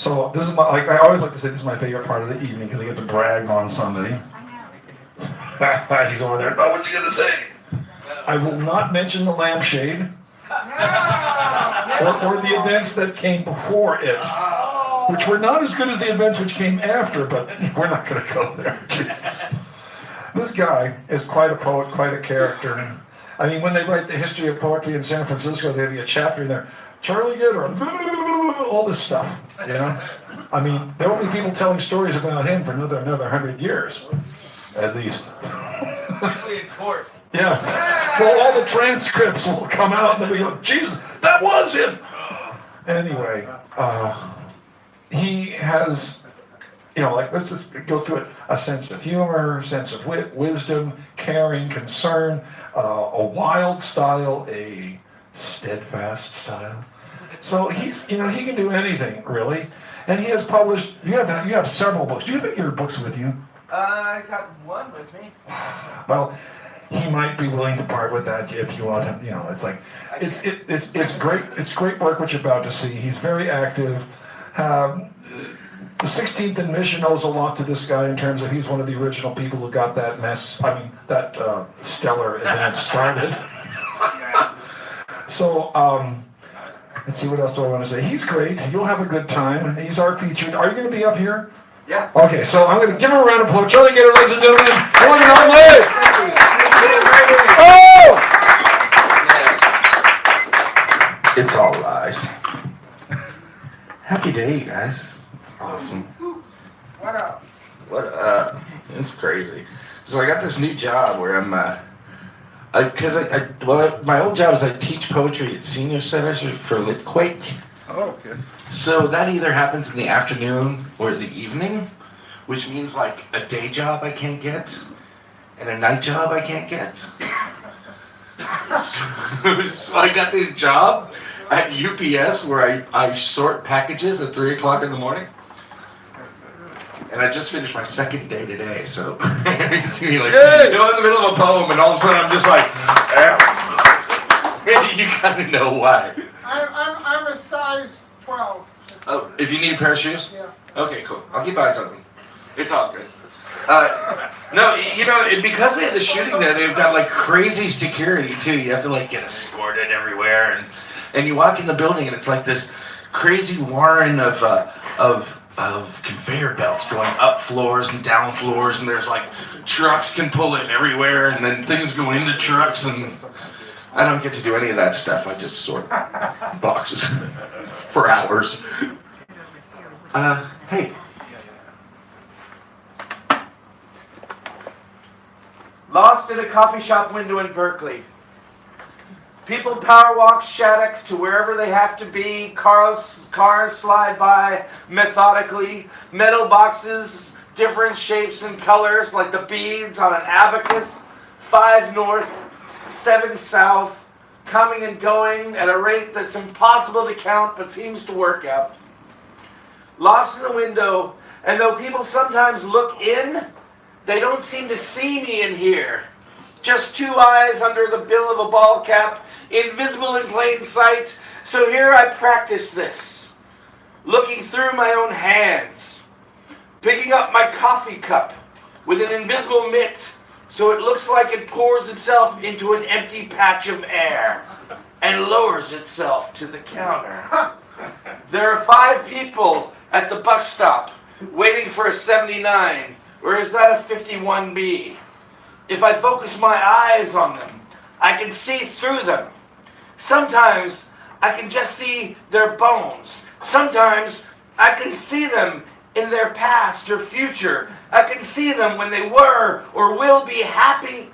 So this is I always like to say this is my favorite part of the evening because I get to brag on somebody. He's over there. Oh, what's he gonna say? I will not mention the lampshade or the events that came before it, which were not as good as the events which came after, but we're not going to go there. This guy is quite a poet, quite a character. I mean, when they write the history of poetry in San Francisco, there'll be a chapter in there, Charlie Gitter, all this stuff, you know? I mean, there will be people telling stories about him for another 100 years, at least. Especially in court. Yeah. Well, all the transcripts will come out and they'll be like, Jesus, that was him. Anyway, he has, let's just go through it, a sense of humor, sense of wit, wisdom, caring, concern, a wild style, a steadfast style. So he's, he can do anything, really. And he has published, you have several books. Do you have your books with you? I got one with me. Well, he might be willing to part with that if you want him. It's like it's great. It's great work what you're about to see. He's very active. The 16th and Mission owes a lot to this guy in terms of he's one of the original people who got that that stellar event started. So let's see, what else do I want to say? He's great. You'll have a good time. He's our featured. Are you going to be up here? Yeah. Okay, so I'm going to give him a round of applause. Charlie Gitter, ladies and gentlemen. Oh! It's all lies. Happy day, you guys. It's awesome. What up? What up? It's crazy. So I got this new job where I'm, my old job is I teach poetry at senior centers for Litquake. Oh, good. So that either happens in the afternoon or the evening, which means like a day job I can't get and a night job I can't get. So I got this job at UPS where I sort packages at 3 o'clock in the morning. And I just finished my second day today, so you see me like, in the middle of a poem and all of a sudden I'm just like, you gotta know why. I'm a size 12. Oh, if you need a pair of shoes? Yeah. Okay, cool. I'll keep eyes on them. It's all good. No, because they had the shooting there, they've got like crazy security too. You have to like get escorted everywhere, and you walk in the building and it's like this crazy warren of conveyor belts going up floors and down floors, and there's like trucks can pull in everywhere, and then things go into trucks, and I don't get to do any of that stuff. I just sort boxes for hours. Hey. Lost in a coffee shop window in Berkeley. People power walk Shattuck to wherever they have to be. Cars slide by methodically. Metal boxes, different shapes and colors, like the beads on an abacus. 5 north, 7 south, coming and going at a rate that's impossible to count but seems to work out. Lost in the window, and though people sometimes look in, they don't seem to see me in here. Just 2 eyes under the bill of a ball cap, invisible in plain sight. So here I practice this, looking through my own hands, picking up my coffee cup with an invisible mitt so it looks like it pours itself into an empty patch of air and lowers itself to the counter. There are 5 people at the bus stop waiting for a 79, or is that a 51B? If I focus my eyes on them, I can see through them. Sometimes I can just see their bones. Sometimes I can see them in their past or future. I can see them when they were or will be happy.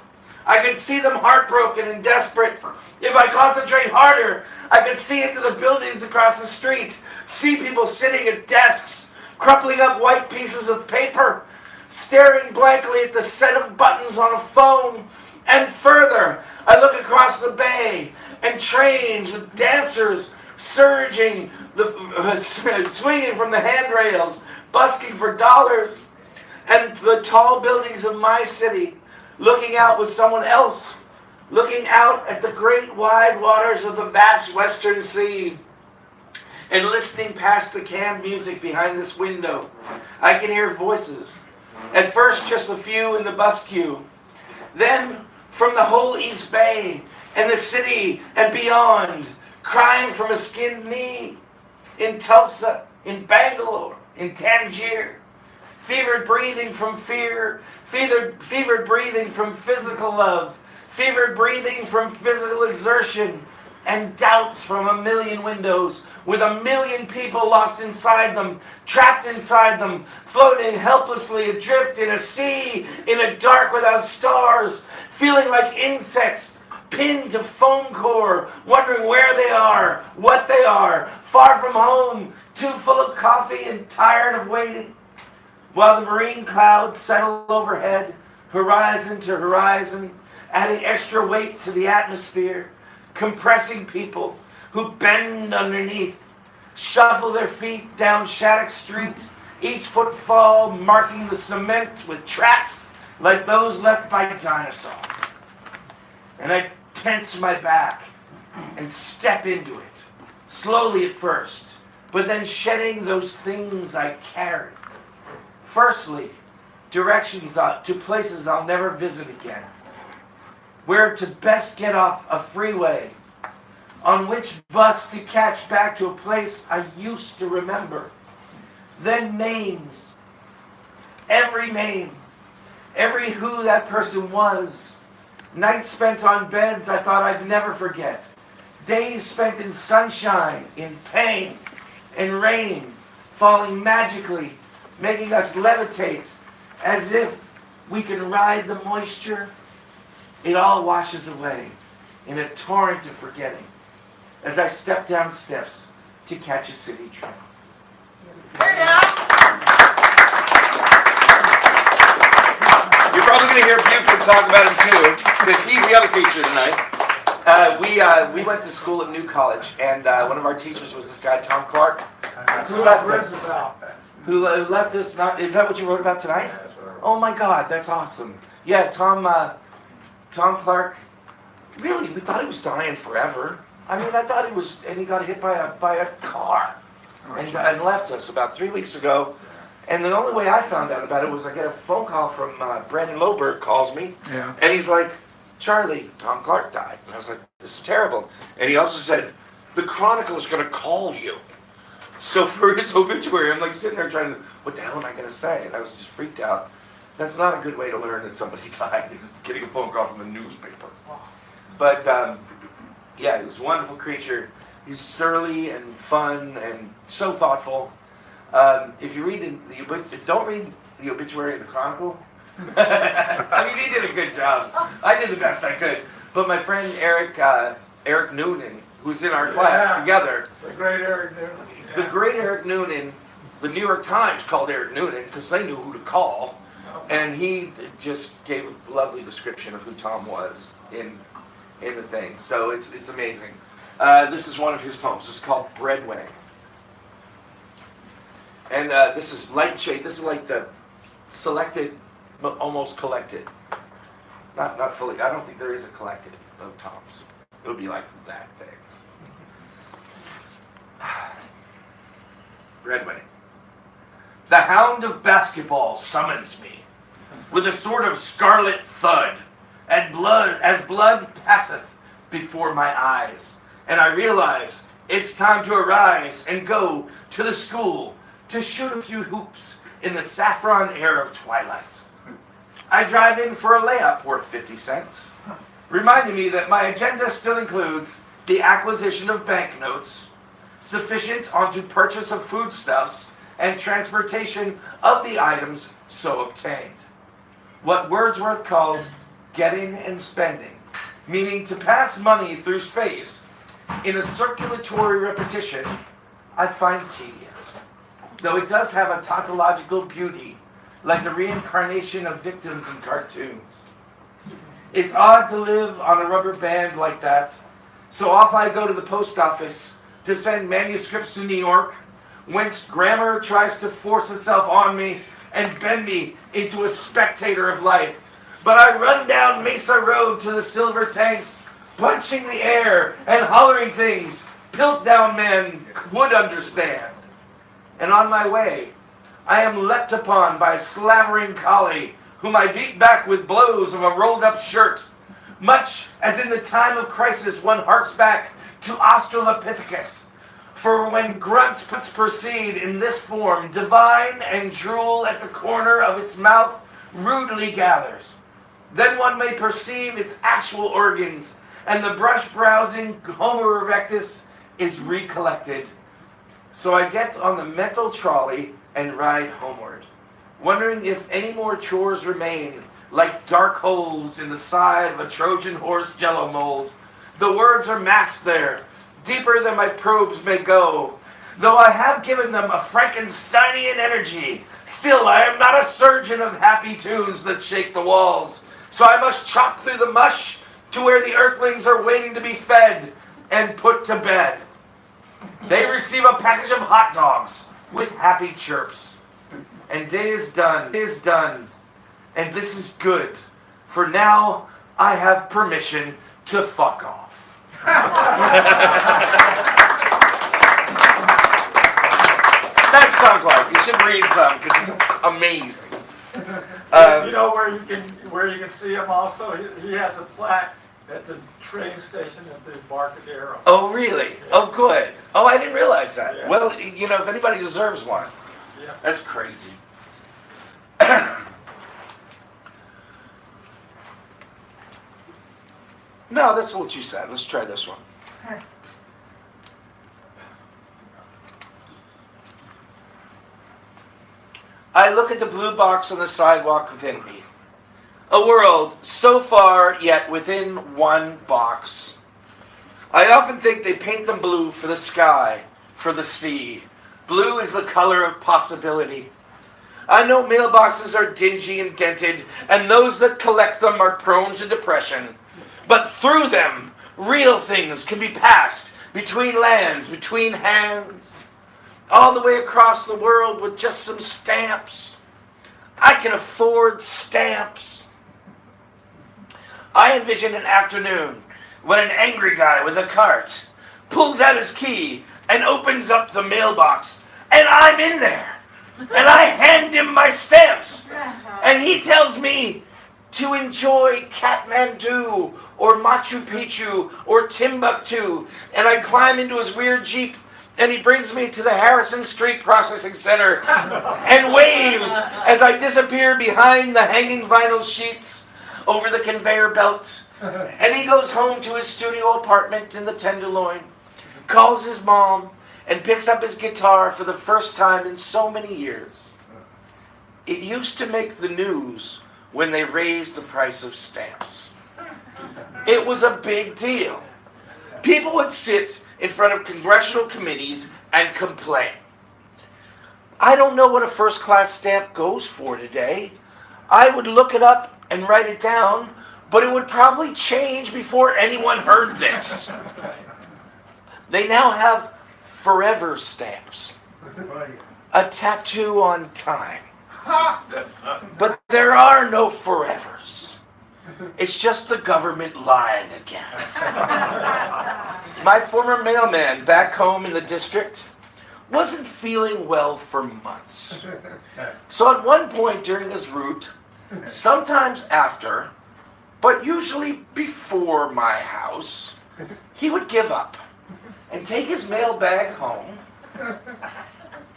I can see them heartbroken and desperate. If I concentrate harder, I can see into the buildings across the street, see people sitting at desks, crumpling up white pieces of paper, staring blankly at the set of buttons on a phone. And further, I look across the bay and trains with dancers surging, swinging from the handrails, busking for dollars. And the tall buildings of my city, looking out with someone else, looking out at the great wide waters of the vast western sea. and listening past the canned music behind this window, I can hear voices. At first, just a few in the bus queue. Then, from the whole East Bay and the city and beyond, crying from a skinned knee. In Tulsa, in Bangalore, in Tangier. Fevered breathing from fear, fevered breathing from physical love, fevered breathing from physical exertion, and doubts from a million windows, with a million people lost inside them, trapped inside them, floating helplessly adrift in a sea, in a dark without stars, feeling like insects, pinned to foam core, wondering where they are, what they are, far from home, too full of coffee and tired of waiting. While the marine clouds settle overhead, horizon to horizon, adding extra weight to the atmosphere, compressing people who bend underneath, shuffle their feet down Shattuck Street, each footfall marking the cement with tracks like those left by dinosaurs. And I tense my back and step into it, slowly at first, but then shedding those things I carry. Firstly, directions to places I'll never visit again. Where to best get off a freeway, on which bus to catch back to a place I used to remember. Then names, every name, every who that person was. Nights spent on beds I thought I'd never forget. Days spent in sunshine, in pain, in rain, falling magically, making us levitate as if we can ride the moisture. It all washes away in a torrent of forgetting as I step down steps to catch a city train. Hey, Dad. You're probably going to hear Buford talk about him too, because he's the other feature tonight. We went to school at New College, and one of our teachers was this guy, Tom Clark, who left us. Who left us? Not is that what you wrote about tonight? Oh my God, that's awesome. Yeah, Tom Clark. Really, we thought he was dying forever. I mean, I thought he was, and he got hit by a car, and left us about 3 weeks ago. And the only way I found out about it was I get a phone call from Brandon Loberg calls me, and he's like, Charlie, Tom Clark died. And I was like, this is terrible. And he also said, the Chronicle is going to call you. So for his obituary, I'm like sitting there trying to, what the hell am I going to say? And I was just freaked out. That's not a good way to learn that somebody died, is getting a phone call from a newspaper. But yeah, he was a wonderful creature. He's surly and fun and so thoughtful. If you read don't read the obituary of the Chronicle. I mean, he did a good job. I did the best I could. But my friend Eric Noonan, who's in our class together. The great Eric Noonan. The great Eric Noonan, the New York Times called Eric Noonan because they knew who to call. And he just gave a lovely description of who Tom was in the thing. So it's amazing. This is one of his poems. It's called Breadway. And this is light shade. This is like the selected, but almost collected. Not fully. I don't think there is a collected of Toms. It would be like that thing. Breadway. The hound of basketball summons me with a sort of scarlet thud, and as blood passeth before my eyes, and I realize it's time to arise and go to the school to shoot a few hoops in the saffron air of twilight. I drive in for a layup worth 50 cents, reminding me that my agenda still includes the acquisition of banknotes, sufficient onto purchase of foodstuffs, and transportation of the items so obtained. What Wordsworth called getting and spending, meaning to pass money through space in a circulatory repetition, I find tedious. Though it does have a tautological beauty, like the reincarnation of victims in cartoons. It's odd to live on a rubber band like that, so off I go to the post office to send manuscripts to New York, whence grammar tries to force itself on me and bend me into a spectator of life. But I run down Mesa Road to the silver tanks, punching the air and hollering things, Piltdown men would understand. And on my way, I am leapt upon by a slavering collie, whom I beat back with blows of a rolled-up shirt, much as in the time of crisis one harks back to Australopithecus. For when grunts proceed in this form, divine and drool at the corner of its mouth rudely gathers. Then one may perceive its actual organs, and the brush-browsing Homo erectus is recollected. So I get on the mental trolley and ride homeward, wondering if any more chores remain, like dark holes in the side of a Trojan horse jello mold. The words are massed there, deeper than my probes may go. Though I have given them a Frankensteinian energy, still I am not a surgeon of happy tunes that shake the walls. So I must chop through the mush to where the earthlings are waiting to be fed and put to bed. They receive a package of hot dogs with happy chirps. And day is done, and this is good, for now I have permission to fuck off. That's Tom Clark. You should read some because he's amazing. You know where you can see him also? He has a plaque at the train station at the Embarcadero. Oh, really? Oh, good. Oh, I didn't realize that. Yeah. Well, you know, if anybody deserves one, Yeah. that's crazy. No, that's what you said. Let's try this one. I look at the blue box on the sidewalk within me. A world so far yet within one box. I often think they paint them blue for the sky, for the sea. Blue is the color of possibility. I know mailboxes are dingy and dented, and those that collect them are prone to depression. But through them, real things can be passed between lands, between hands, all the way across the world with just some stamps. I can afford stamps. I envision an afternoon when an angry guy with a cart pulls out his key and opens up the mailbox, and I'm in there, and I hand him my stamps, and he tells me to enjoy Kathmandu or Machu Picchu or Timbuktu, and I climb into his weird Jeep, and he brings me to the Harrison Street Processing Center and waves as I disappear behind the hanging vinyl sheets over the conveyor belt. And he goes home to his studio apartment in the Tenderloin, calls his mom, and picks up his guitar for the first time in so many years. It used to make the news when they raised the price of stamps. It was a big deal. People would sit in front of congressional committees and complain. I don't know what a first-class stamp goes for today. I would look it up and write it down, but it would probably change before anyone heard this. They now have forever stamps. A tattoo on time. But there are no forevers. It's just the government lying again. My former mailman back home in the district wasn't feeling well for months. So at one point during his route, sometimes after, but usually before my house, he would give up and take his mail bag home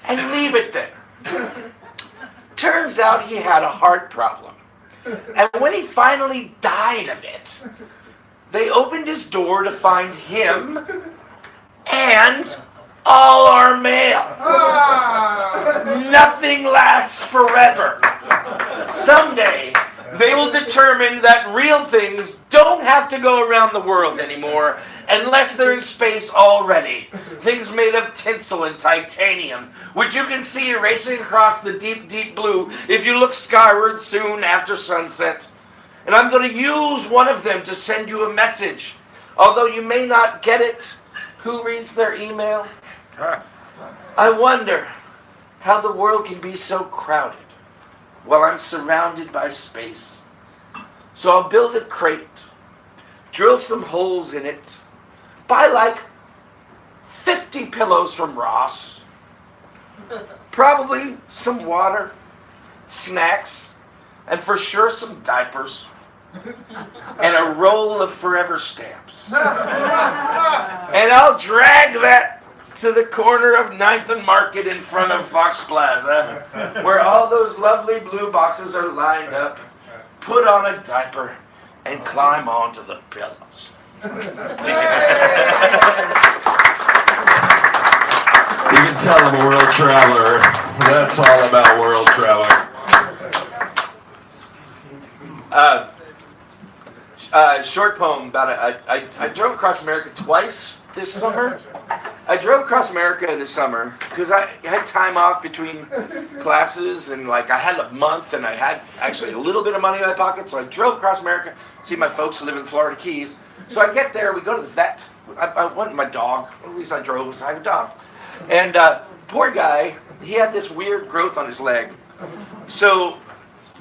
and leave it there. Turns out he had a heart problem. And when he finally died of it, they opened his door to find him and all our mail. Nothing lasts forever. Someday, they will determine that real things don't have to go around the world anymore unless they're in space already. Things made of tinsel and titanium, which you can see racing across the deep, deep blue if you look skyward soon after sunset. And I'm going to use one of them to send you a message. Although you may not get it, who reads their email? I wonder how the world can be so crowded while I'm surrounded by space. So I'll build a crate, drill some holes in it, buy like 50 pillows from Ross, probably some water, snacks, and for sure some diapers, and a roll of Forever stamps. And I'll drag that to the corner of 9th and Market in front of Fox Plaza, where all those lovely blue boxes are lined up, put on a diaper, and climb onto the pillows. You can tell I'm a world traveler. That's all about world traveler. Short poem about it. I drove across America twice this summer. I drove across America this summer because I had time off between classes, and like I had a month, and I had actually a little bit of money in my pocket, so I drove across America to see my folks who live in the Florida Keys. So I get there, we go to the vet. I went with my dog. The reason I drove was I have a dog. And poor guy, he had this weird growth on his leg. So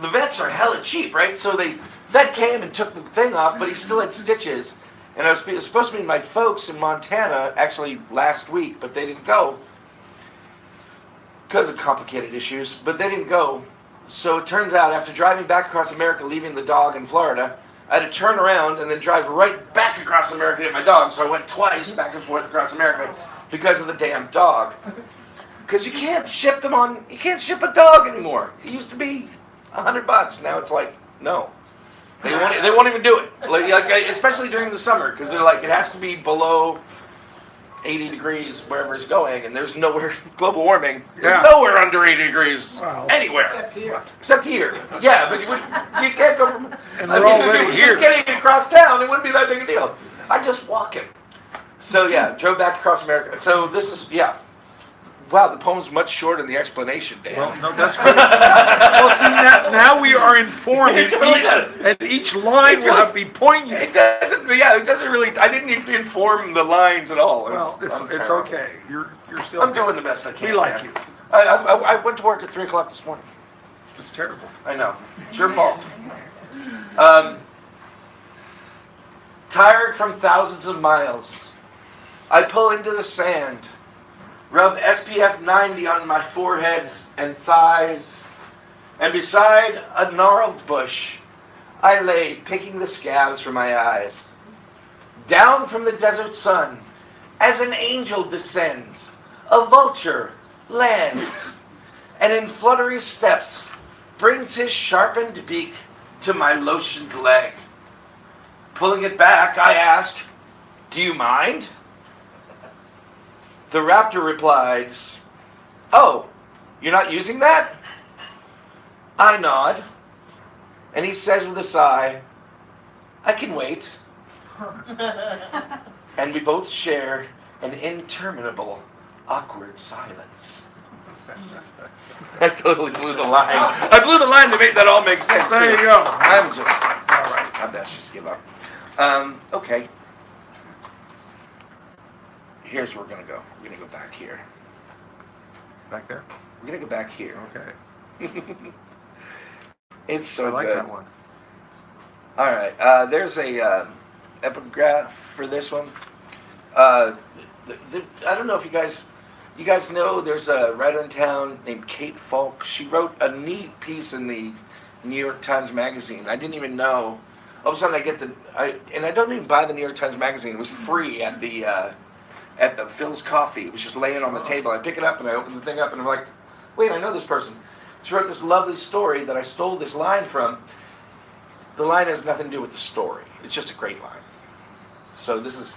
the vets are hella cheap, right? So the vet came and took the thing off, but he still had stitches. And I was supposed to meet my folks in Montana actually last week, but they didn't go because of complicated issues, but they didn't go. So it turns out after driving back across America, leaving the dog in Florida, I had to turn around and then drive right back across America to get my dog. So I went twice back and forth across America because of the damn dog. Because you can't ship a dog anymore. It used to be $100. Now it's like, no. They won't even do it. Like especially during the summer, because they're like, it has to be below 80 degrees wherever it's going, and there's nowhere, global warming, there's nowhere under 80 degrees anywhere. Except here. Yeah, but you can't go from, and we're already here. Just getting across town, it wouldn't be that big a deal. I just walk it. So yeah, drove back across America. So this is, wow, the poem's much shorter than the explanation, Dan. Well, no, that's great. Well, see, now we are informed. And each line will have to be poignant. It doesn't really, I didn't even inform the lines at all. Well, it's okay. You're still I'm doing the best I can. We like you. I went to work at 3 o'clock this morning. It's terrible. I know. It's your fault. Tired from thousands of miles, I pull into the sand, rub SPF 90 on my forehead and thighs, and beside a gnarled bush, I lay picking the scabs from my eyes. Down from the desert sun, as an angel descends, a vulture lands, and in fluttery steps brings his sharpened beak to my lotioned leg. Pulling it back, I ask, "Do you mind?" The raptor replies, "Oh, you're not using that?" I nod, and he says with a sigh, "I can wait." And we both shared an interminable, awkward silence. I totally blew the line. I blew the line to make that all make sense. There you go. It's all right. I best just give up. Okay. Here's where we're going to go. We're going to go back here. Back there? We're going to go back here. Okay. It's so I like good. that one. All right. There's a epigraph for this one. I don't know if you guys know there's a writer in town named Kate Falk. She wrote a neat piece in the New York Times Magazine. I didn't even know. All of a sudden I don't even buy the New York Times Magazine. It was free at the Phil's Coffee. It was just laying on the table. I pick it up and I open the thing up and I'm like, wait, I know this person. She wrote this lovely story that I stole this line from. The line has nothing to do with the story. It's just a great line. So this is,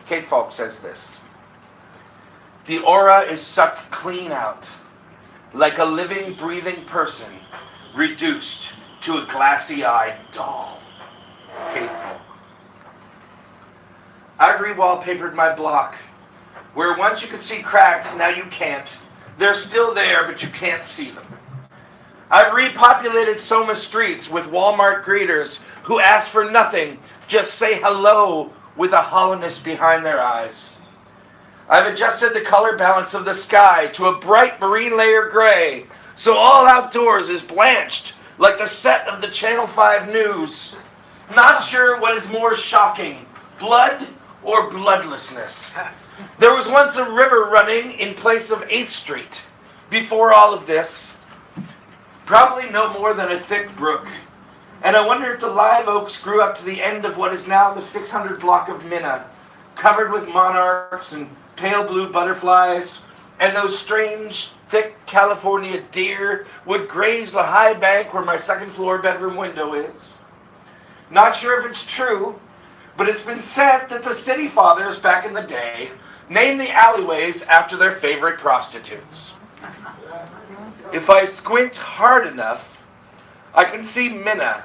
Kate Falk says this. The aura is sucked clean out, like a living, breathing person, reduced to a glassy-eyed doll. Kate Falk. I've re-wallpapered my block, where once you could see cracks, now you can't. They're still there, but you can't see them. I've repopulated Soma streets with Walmart greeters who ask for nothing, just say hello with a hollowness behind their eyes. I've adjusted the color balance of the sky to a bright marine layer gray, so all outdoors is blanched like the set of the Channel 5 news. Not sure what is more shocking, blood or bloodlessness. There was once a river running in place of 8th Street. Before all of this, probably no more than a thick brook. And I wonder if the live oaks grew up to the end of what is now the 600 block of Minna, covered with monarchs and pale blue butterflies, and those strange, thick California deer would graze the high bank where my second floor bedroom window is. Not sure if it's true, but it's been said that the city fathers back in the day named the alleyways after their favorite prostitutes. If I squint hard enough, I can see Minna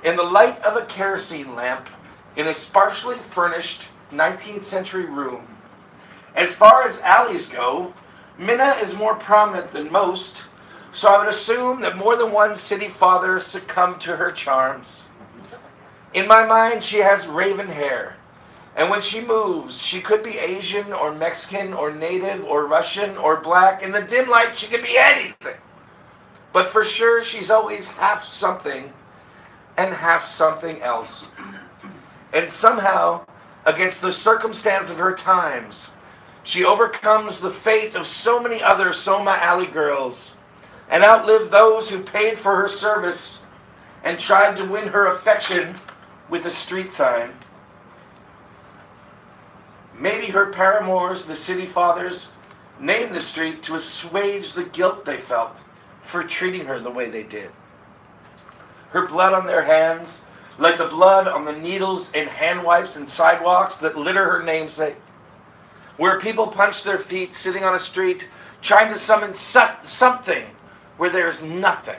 in the light of a kerosene lamp in a sparsely furnished 19th century room. As far as alleys go, Minna is more prominent than most, so I would assume that more than one city father succumbed to her charms. In my mind, she has raven hair, and when she moves, she could be Asian or Mexican or native or Russian or black. In the dim light, she could be anything. But for sure, she's always half something and half something else. And somehow, against the circumstance of her times, she overcomes the fate of so many other Soma Alley girls and outlived those who paid for her service and tried to win her affection with a street sign. Maybe her paramours, the city fathers, named the street to assuage the guilt they felt for treating her the way they did. Her blood on their hands, like the blood on the needles and hand wipes and sidewalks that litter her namesake. Where people punch their feet sitting on a street, trying to summon something where there is nothing.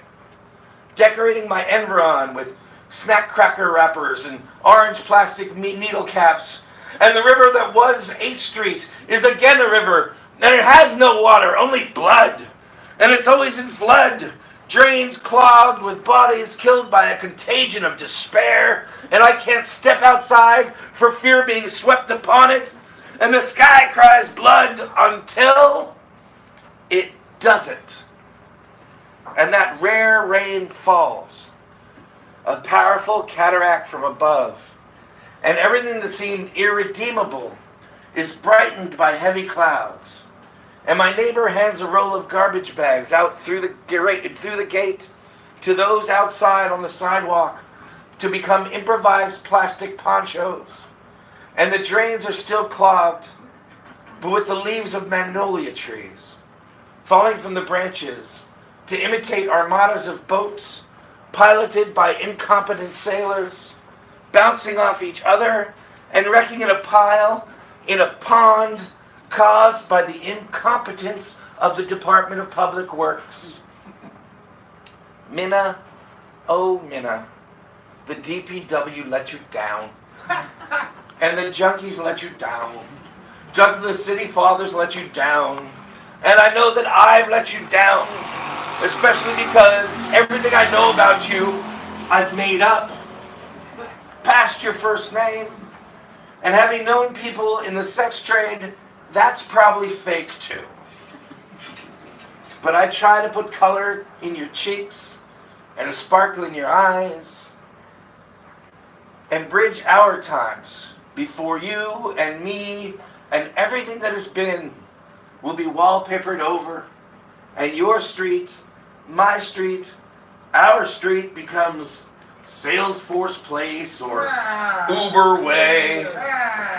Decorating my Environ with snack cracker wrappers and orange plastic needle caps. And the river that was 8th Street is again a river, and it has no water, only blood. And it's always in flood. Drains clogged with bodies killed by a contagion of despair. And I can't step outside for fear of being swept upon it. And the sky cries blood until it doesn't. And that rare rain falls. A powerful cataract from above. And everything that seemed irredeemable is brightened by heavy clouds. And my neighbor hands a roll of garbage bags out through the gate to those outside on the sidewalk to become improvised plastic ponchos. And the drains are still clogged, but with the leaves of magnolia trees, falling from the branches to imitate armadas of boats piloted by incompetent sailors, bouncing off each other and wrecking in a pile in a pond caused by the incompetence of the Department of Public Works. Minna, oh Minna, the DPW let you down. And the junkies let you down. Just as the city fathers let you down. And I know that I've let you down, especially because everything I know about you, I've made up, past your first name. And having known people in the sex trade, that's probably fake too. But I try to put color in your cheeks and a sparkle in your eyes and bridge our times before you and me and everything that has been will be wallpapered over, and your street, my street, our street becomes Salesforce Place or Uber Way,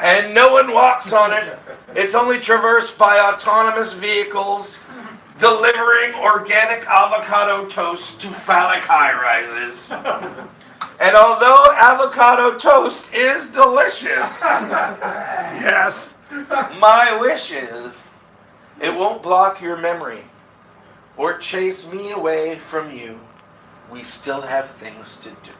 and no one walks on it. It's only traversed by autonomous vehicles delivering organic avocado toast to phallic high-rises. And although avocado toast is delicious, Yes. my wish is it won't block your memory or chase me away from you. We still have things to do.